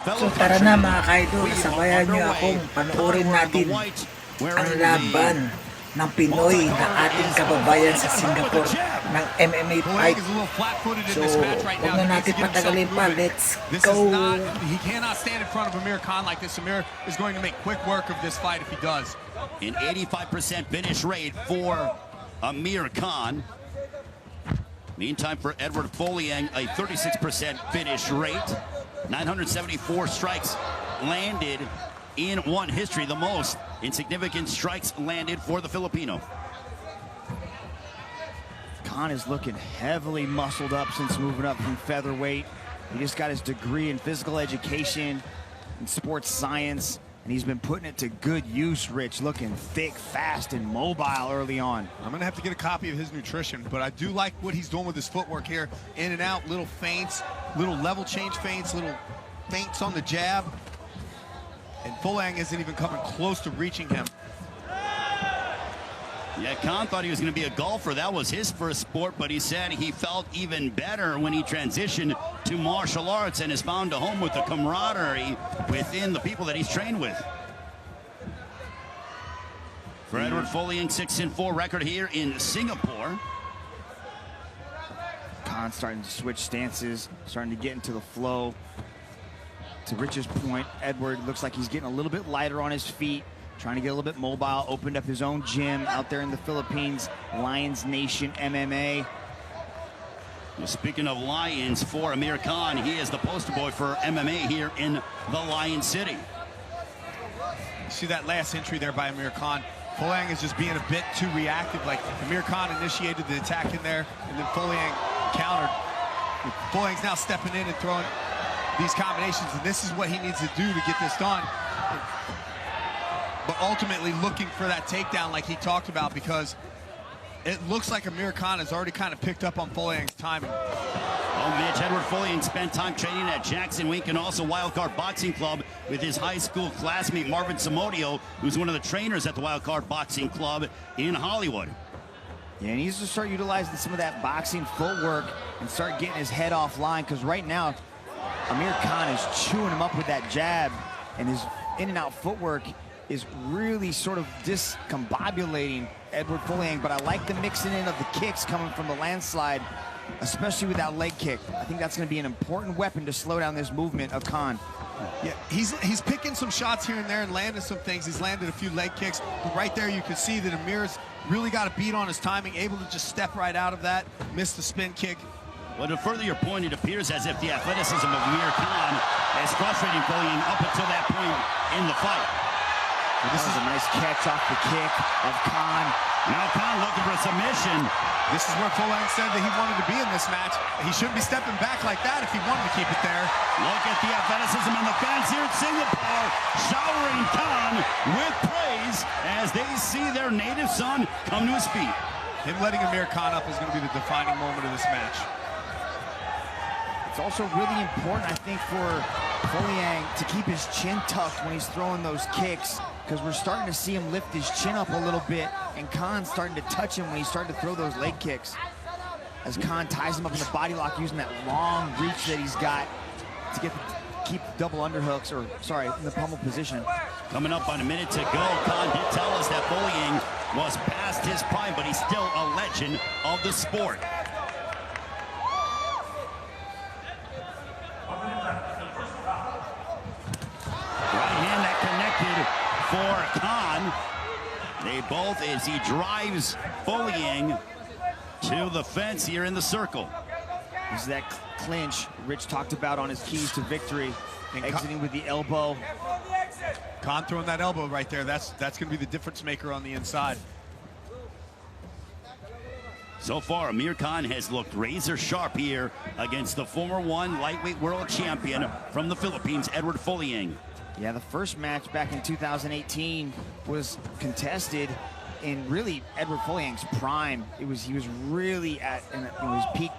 So tara na mga kaidol, sabayan niyo akong panoorin natin ang laban ng Pinoy na ating kababayan sa Singapore ng MMA fight. So huwag na natin patagalin pa, let's go! He cannot stand in front of Amir Khan like this. Amir is going to make quick work of this fight if he does. An 85% finish rate for Amir Khan. Meantime, for Eduard Folayang, a 36% finish rate. 974 strikes landed in one history, the most insignificant strikes landed for the Filipino. Khan is looking heavily muscled up since moving up from featherweight. He just got his degree in physical education and sports science, and he's been putting it to good use, Rich. Looking thick, fast, and mobile early on. I'm going to have to get a copy of his nutrition, but I do like what he's doing with his footwork here. In and out, little feints, little level change feints, little feints on the jab. And Folayang isn't even coming close to reaching him. Yeah, Khan thought he was going to be a golfer. That was his first sport, but he said he felt even better when he transitioned to martial arts and has found a home with the camaraderie within the people that he's trained with. For Eduard Folayang, 6-4 record here in Singapore. Khan starting to switch stances, starting to get into the flow. To Rich's point, Edward looks like he's getting a little bit lighter on his feet, trying to get a little bit mobile, opened up his own gym out there in the Philippines, Lions Nation MMA. Well, speaking of Lions, for Amir Khan, he is the poster boy for MMA here in the Lion City. You see that last entry there by Amir Khan. Folayang is just being a bit too reactive. Like Amir Khan initiated the attack in there, and then Folayang countered. Folayang's now stepping in and throwing these combinations, and this is what he needs to do to get this done. But ultimately looking for that takedown like he talked about, because it looks like Amir Khan has already kind of picked up on Folayang's timing. Oh, Mitch, Eduard Folayang spent time training at Jackson Wink and also Wildcard Boxing Club with his high school classmate Marvin Samodio, who's one of the trainers at the Wildcard Boxing Club in Hollywood. Yeah, he needs to start utilizing some of that boxing footwork and start getting his head offline, because right now Amir Khan is chewing him up with that jab, and his in and out footwork is really sort of discombobulating Eduard Folayang. But I like the mixing in of the kicks coming from the landslide, especially with that leg kick. I think that's going to be an important weapon to slow down this movement of Khan. Yeah, he's picking some shots here and there and landing some things. He's landed a few leg kicks, but right there you can see that Amir's really got a beat on his timing, able to just step right out of that, miss the spin kick. Well, to further your point, it appears as if the athleticism of Amir Khan is frustrating Folayang up until that point in the fight. Well, this is a nice catch off the kick of Khan. Now Khan looking for a submission. This is where Folayang said that he wanted to be in this match. He shouldn't be stepping back like that if he wanted to keep it there. Look at the athleticism, and the fans here in Singapore showering Khan with praise as they see their native son come to his feet. Him letting Amir Khan up is going to be the defining moment of this match. It's also really important, I think, for Folayang to keep his chin tucked when he's throwing those kicks, because we're starting to see him lift his chin up a little bit, and Khan's starting to touch him when he's starting to throw those leg kicks. As Khan ties him up in the body lock using that long reach that he's got to keep double underhooks, or sorry, in the pummel position. Coming up on a minute to go, Khan did tell us that Folayang was past his prime, but he's still a legend of the sport. For Khan, they both, as he drives Folayang to the fence here in the circle. This is that clinch Rich talked about on his keys to victory, and exiting with the elbow. Khan throwing that elbow right there, that's going to be the difference maker on the inside. So far, Amir Khan has looked razor sharp here against the former lightweight world champion from the Philippines, Eduard Folayang. Yeah, the first match back in 2018 was contested in really Eduard Folayang's prime. He was really at his peak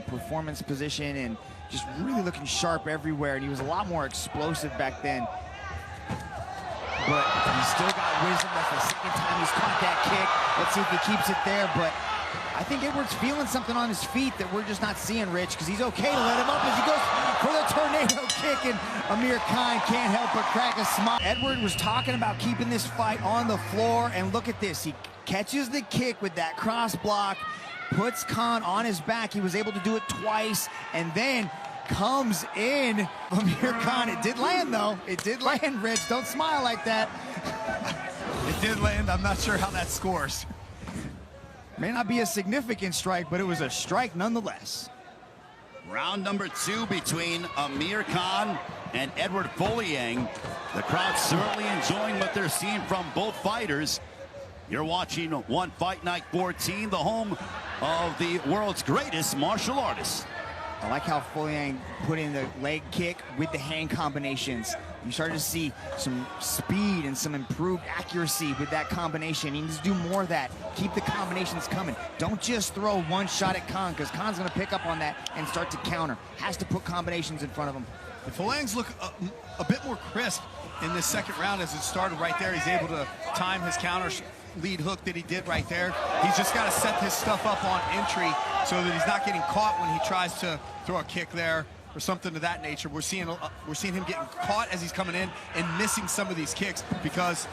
performance position, and just really looking sharp everywhere. And he was a lot more explosive back then. But he's still got wisdom. That's the second time he's caught that kick. Let's see if he keeps it there. But I think Edward's feeling something on his feet that we're just not seeing, Rich, because he's okay to let him up as he goes for the tornado kick, and Amir Khan can't help but crack a smile. Edward was talking about keeping this fight on the floor, and look at this. He catches the kick with that cross block, puts Khan on his back. He was able to do it twice, and then comes in Amir Khan. It did land, though. It did land, Rich. Don't smile like that. It did land. I'm not sure how that scores. May not be a significant strike, but it was a strike nonetheless. Round number 2 between Amir Khan and Eduard Folayang. The crowd certainly enjoying what they're seeing from both fighters. You're watching One Fight Night 14, the home of the world's greatest martial artists. I like how Folayang put in the leg kick with the hand combinations. You started to see some speed and some improved accuracy with that combination. He needs to do more of that. Keep the combinations coming. Don't just throw one shot at Khan, because Khan's going to pick up on that and start to counter. Has to put combinations in front of him. The Folayang's look a bit more crisp in this second round as it started right there. He's able to time his counter lead hook that he did right there. He's just got to set his stuff up on entry so that he's not getting caught when he tries to throw a kick there or something of that nature. We're seeing him getting caught as he's coming in and missing some of these kicks because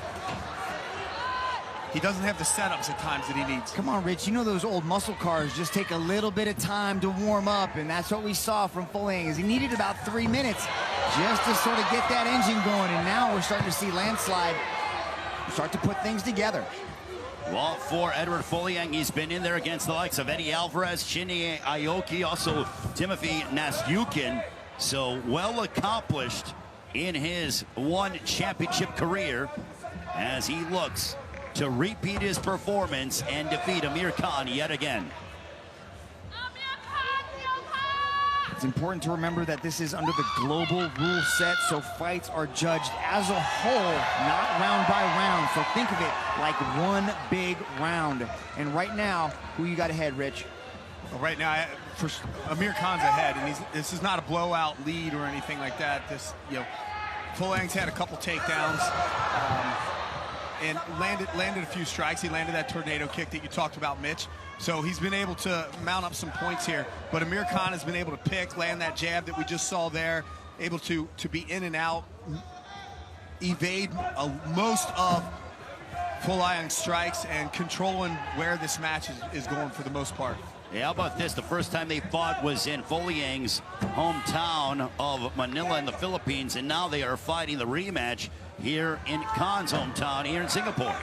he doesn't have the setups at times that he needs. Come on, Rich. You know those old muscle cars just take a little bit of time to warm up, and that's what we saw from Folayang. He needed about 3 minutes just to sort of get that engine going, and now we're starting to see landslide start to put things together. Well, for Eduard Folayang, he's been in there against the likes of Eddie Alvarez, Shinya Aoki, also Timothy Nastyukhin. So well accomplished in his one championship career as he looks to repeat his performance and defeat Amir Khan yet again. It's important to remember that this is under the global rule set, so fights are judged as a whole, not round by round. So think of it like one big round. And right now, who you got ahead, Rich? Well, right now, Amir Khan's ahead, and this is not a blowout lead or anything like that. Folayang's had a couple takedowns and landed a few strikes. He landed that tornado kick that you talked about, Mitch. So he's been able to mount up some points here. But Amir Khan has been able to land that jab that we just saw there, able to be in and out, evade most of Folayang's strikes, and controlling where this match is going for the most part. Yeah, how about this? The first time they fought was in Folayang's hometown of Manila in the Philippines, and now they are fighting the rematch here in Khan's hometown here in Singapore.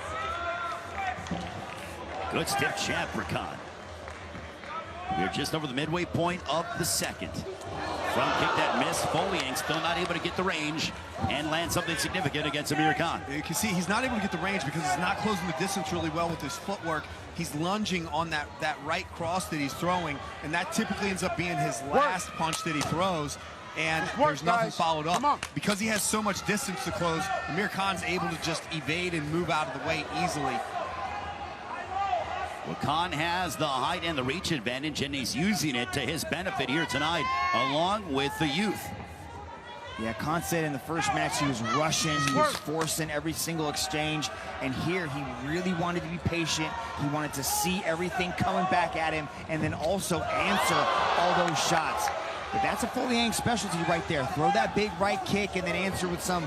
Good stiff jab for Khan. We're just over the midway point of the second. Front kick that missed. Folayang still not able to get the range and land something significant against Amir Khan. You can see he's not able to get the range because he's not closing the distance really well with his footwork. He's lunging on that right cross that he's throwing, and that typically ends up being his last punch that he throws. And there's nothing followed up. Because he has so much distance to close, Amir Khan's able to just evade and move out of the way easily. Well, Khan has the height and the reach advantage, and he's using it to his benefit here tonight, along with the youth. Yeah, Khan said in the first match he was rushing, he was forcing every single exchange, and here he really wanted to be patient. He wanted to see everything coming back at him and then also answer all those shots. But that's a Folayang specialty right there. Throw that big right kick and then answer with some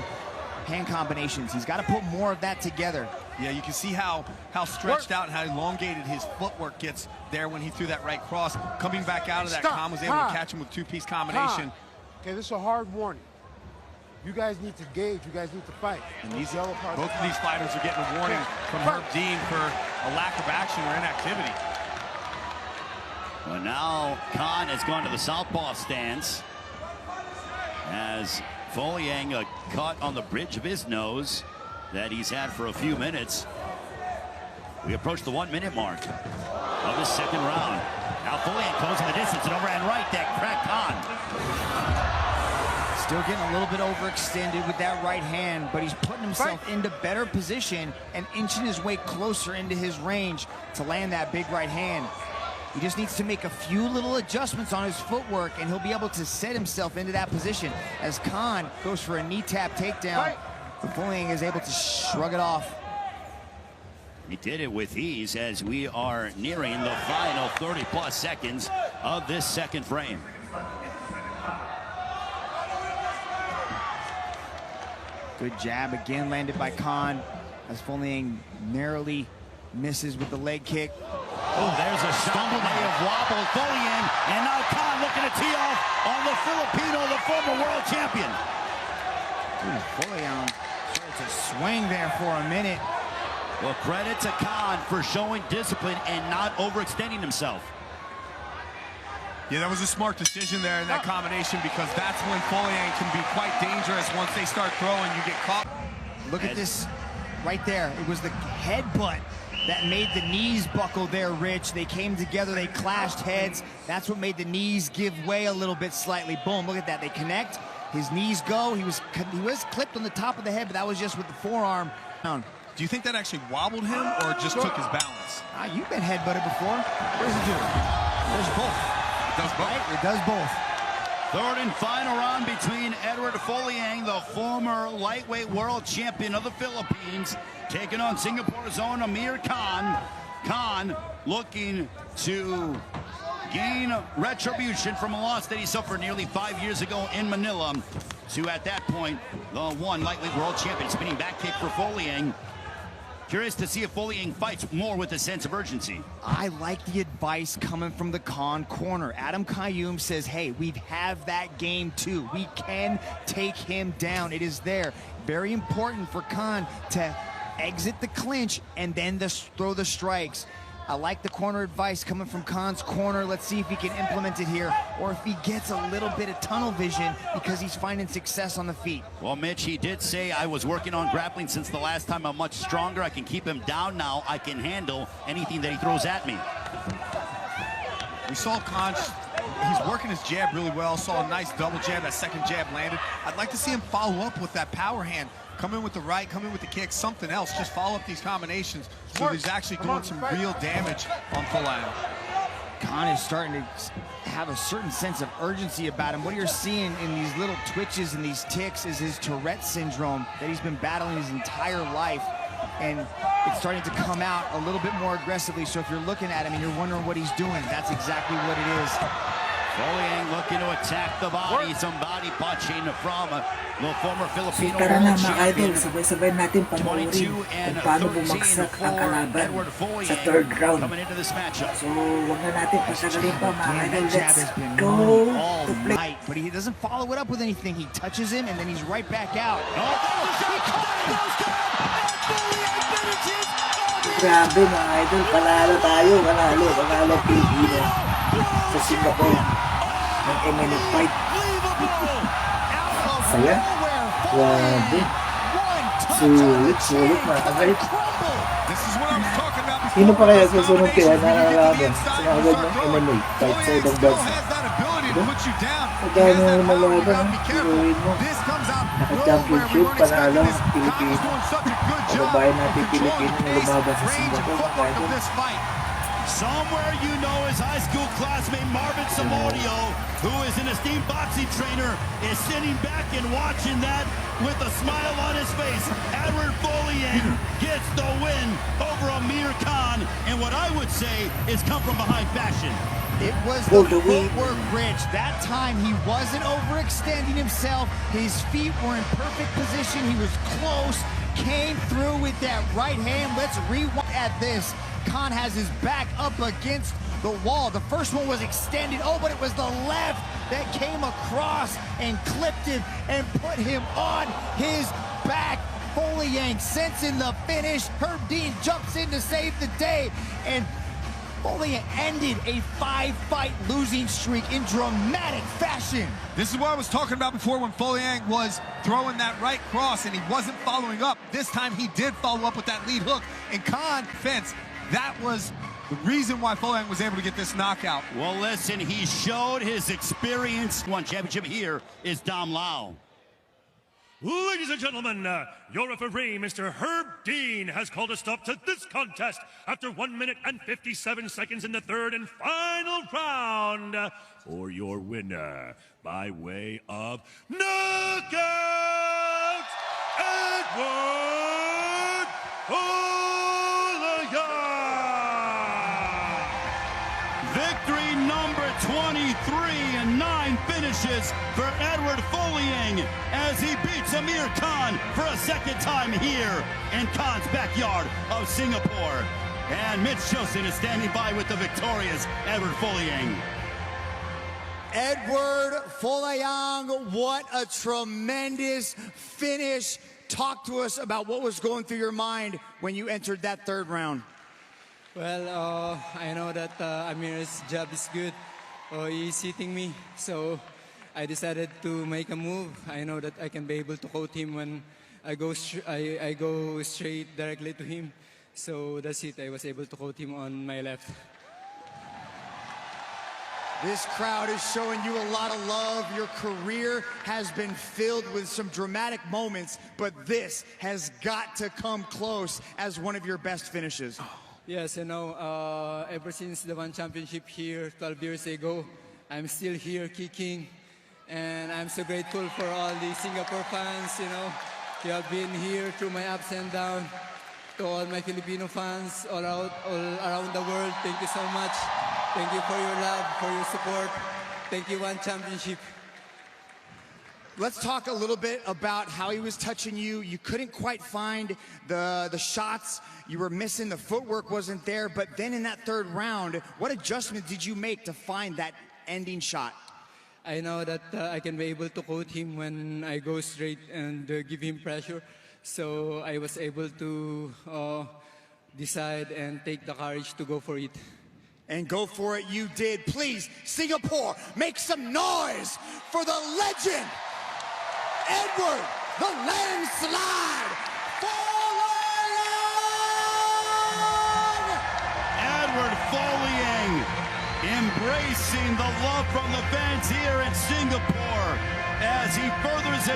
hand combinations. He's got to put more of that together. Yeah, you can see how stretched out and how elongated his footwork gets there when he threw that right cross. Coming back out of that, Khan was able to catch him with two-piece combination. Okay, this is a hard warning. You guys need to gauge. You guys need to fight. And both of these fighters are getting a warning from Herb Dean for a lack of action or inactivity. Well, now Khan has gone to the southpaw stance as Folayang caught on the bridge of his nose that he's had for a few minutes. We approach the 1 minute mark of the second round. Now Folayang closing the distance and overhand right that cracked Khan. Still getting a little bit overextended with that right hand, but he's putting himself into better position and inching his way closer into his range to land that big right hand. He just needs to make a few little adjustments on his footwork, and he'll be able to set himself into that position. As Khan goes for a knee tap takedown, Folayang is able to shrug it off. He did it with ease as we are nearing the final 30-plus seconds of this second frame. Good jab again landed by Khan as Folayang narrowly misses with the leg kick. Oh, there's a stumble, may have wobbled Folayang, and now Khan looking to tee off on the Filipino, the former world champion. Ooh, Folayang started to swing there for a minute. Well, credit to Khan for showing discipline and not overextending himself. Yeah, that was a smart decision there in that combination, because that's when Folayang can be quite dangerous. Once they start throwing, you get caught. Look at this right there. It was the headbutt that made the knees buckle there, Rich. They came together, they clashed heads. That's what made the knees give way a little bit slightly. Boom, look at that. They connect, his knees go. He was clipped on the top of the head, but that was just with the forearm. Do you think that actually wobbled him or just took his balance? You've been headbutted before. What does it do? There's both. It does both. Right? It does both. Third and final round between Eduard Folayang, the former lightweight world champion of the Philippines, taking on Singapore's own Amir Khan. Khan looking to gain retribution from a loss that he suffered nearly 5 years ago in Manila to, at that point, the one lightweight world champion. Spinning back kick for Folayang. Curious to see if Folayang fights more with a sense of urgency. I like the advice coming from the Khan corner. Adam Qayyum says, hey, we have that game too. We can take him down. It is there. Very important for Khan to exit the clinch and then throw the strikes. I like the corner advice coming from Khan's corner. Let's see if he can implement it here, or if he gets a little bit of tunnel vision because he's finding success on the feet. Well, Mitch, he did say, I was working on grappling since the last time. I'm much stronger. I can keep him down now. I can handle anything that he throws at me. We saw Khan, he's working his jab really well. Saw a nice double jab, that second jab landed. I'd like to see him follow up with that power hand. Come in with the right, come in with the kick, something else. Just follow up these combinations so he's actually doing some real damage on Folayang. Khan is starting to have a certain sense of urgency about him. What you're seeing in these little twitches and these ticks is his Tourette syndrome that he's been battling his entire life. And it's starting to come out a little bit more aggressively. So if you're looking at him and you're wondering what he's doing, that's exactly what it is. Folayang looking to attack the body. Some body punching from the former Filipino Tara na world mga idol, champion. sabay-sabay natin panoorin kung paano bumagsak ang kalaban sa third round. Coming into this matchup. So, huwag na natin pasagalin pa mga idol. That jab Let's has been go moving all to play. night, but he doesn't follow it up with anything. He touches him and then he's right back out. Grabe mga idol, panalo tayo, panalo Pilipinas sa Singapore ng MMA fight. Saya, grabe, sulit mga kagalit. Sino pa kaya susunod kaya nanalaban sa mga ganyang MMA fight sa ibang bansa? Magkano yung nalaban, turuin mo, naka-championship, panalo, Pilipinas. Kababayan natin Pilipino na lumaban sa Singapore, mga idol. Somewhere you know his high school classmate Marvin Samorio, who is an esteemed boxing trainer, is sitting back and watching that with a smile on his face. Eduard Folayang gets the win over Amir Khan, and what I would say is come from behind fashion. It was the footwork, Rich. That time he wasn't overextending himself. His feet were in perfect position. He was close, came through with that right hand. Let's rewind at this. Khan has his back up against the wall. The first one was extended. Oh, but it was the left that came across and clipped him and put him on his back. Folayang sensing the finish. Herb Dean jumps in to save the day. And Folayang ended a 5-fight losing streak in dramatic fashion. This is what I was talking about before when Folayang was throwing that right cross and he wasn't following up. This time he did follow up with that lead hook. And Khan fence. That was the reason why Folayang was able to get this knockout. Well, listen, he showed his experience. One championship here is Dom Lau. Ladies and gentlemen, your referee, Mr. Herb Dean, has called a stop to this contest after 1 minute and 57 seconds in the third and final round. For your winner, by way of knockout, Eduard Folayang. Victory number 23 and 9 finishes for Eduard Folayang as he beats Amir Khan for a second time here in Khan's backyard of Singapore. And Mitch Johnson is standing by with the victorious Eduard Folayang. Eduard Folayang, what a tremendous finish. Talk to us about what was going through your mind when you entered that third round. Well, I know that Amir's jab is good. He's hitting me, so I decided to make a move. I know that I can be able to quote him when I go straight directly to him. So that's it. I was able to quote him on my left. This crowd is showing you a lot of love. Your career has been filled with some dramatic moments, but this has got to come close as one of your best finishes. Yes, you know, ever since the One Championship here 12 years ago, I'm still here kicking, and I'm so grateful for all the Singapore fans, you know. You have been here through my ups and downs. To all my Filipino fans all around the world, thank you so much. Thank you for your love, for your support. Thank you, One Championship. Let's talk a little bit about how he was touching you. You couldn't quite find the shots. You were missing, the footwork wasn't there. But then in that third round, what adjustment did you make to find that ending shot? I know that I can be able to quote him when I go straight and give him pressure. So I was able to decide and take the courage to go for it. And go for it you did. Please, Singapore, make some noise for the legend, Eduard, the landslide, Folayang! Eduard Folayang embracing the love from the fans here in Singapore as he furthers his